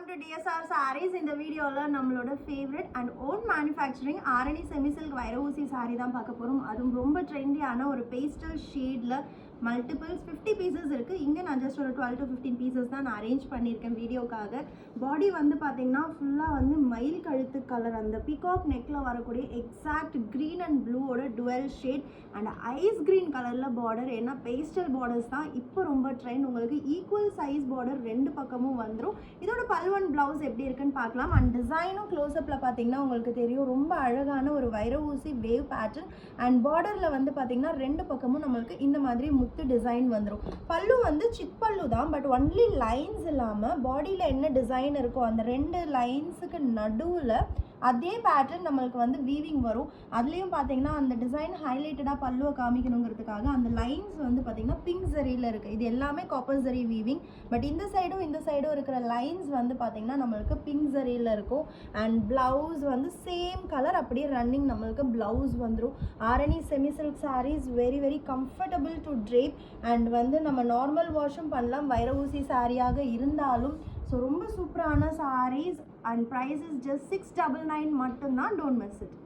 to DSR Sarees. இந்த வீடியோல நம்மளோட favourite and own manufacturing Arani semi silk வைர ஊசி சாரி தான் பார்க்க போறோம். அதுவும் ரொம்ப ட்ரெண்டியான ஒரு பேஸ்டல் ஷேட்ல மல்டிபிள்ஸ் 50 பீசஸ் இருக்கு. இங்க நான் ஜஸ்ட் ஒரு 12 to 15 பீசஸ் தான் நான் அரேஞ்ச் பண்ணியிருக்கேன் வீடியோக்காக. பாடி வந்து பாத்தீங்கன்னா ஃபுல்லா வந்து மயில் கழுத்து கலர், அந்த பீகாக் நெக்ல வரக்கூடிய எக்ஸாக்ட் கிரீன் அண்ட் ப்ளூவோட dual shade and ice green கலர்ல பார்டர். ஏன்னா பேஸ்டல் பார்டர்ஸ் தான் இப்போ ரொம்ப ட்ரெண்ட். உங்களுக்கு ஈக்குவல் சைஸ் பார்டர் ரெண்டு பக்கமும் வந்துடும். இதோட பல்வன் பிளவுஸ் எப்படி இருக்குன்னு பார்க்கலாம். அண்ட் டிசைனும் க்ளோஸ்அப்ல பார்த்தீங்கன்னா உங்களுக்கு தெரியும், ரொம்ப அழகான ஒரு வைர ஊசி வேவ் பேட்டர்ன். அண்ட் பார்டர்ல வந்து பார்த்தீங்கன்னா ரெண்டு பக்கமும் நம்மளுக்கு இந்த மாதிரி முத்து டிசைன் வந்துடும். பல்லு வந்து சிட் பல்லு தான், பட் ஒன்லி லைன்ஸ் இல்லாமல் பாடியில் என்ன டிசைன் இருக்கோ அந்த ரெண்டு லைன்ஸுக்கு நடுவில் அதே பேட்டர்ன் நம்மளுக்கு வந்து வீவிங் வரும். அதுலேயும் பார்த்தீங்கன்னா அந்த டிசைன் ஹைலைட்டடாக பல்லுவை காமிக்கணுங்கிறதுக்காக அந்த லைன்ஸ் வந்து பார்த்தீங்கன்னா பிங்க் ஜரியில் இருக்குது. இது எல்லாமே காப்பர் ஜரி வீவிங், பட் இந்த சைடும் இருக்கிற லைன்ஸ் வந்து பார்த்தீங்கன்னா நம்மளுக்கு பிங்க் ஜரியில் இருக்கும். அண்ட் ப்ளவுஸ் வந்து சேம் கலர் அப்படியே ரன்னிங் நம்மளுக்கு ப்ளவுஸ் வந்துடும். Arani semi silk sarees very very comfortable to drape and வந்து நம்ம நார்மல் வாஷும் பண்ணலாம் வைர ஊசி சாரியாக இருந்தாலும். ஸோ ரொம்ப சூப்பரான sarees and price is just 699 மட்டும்தான். Don't miss it.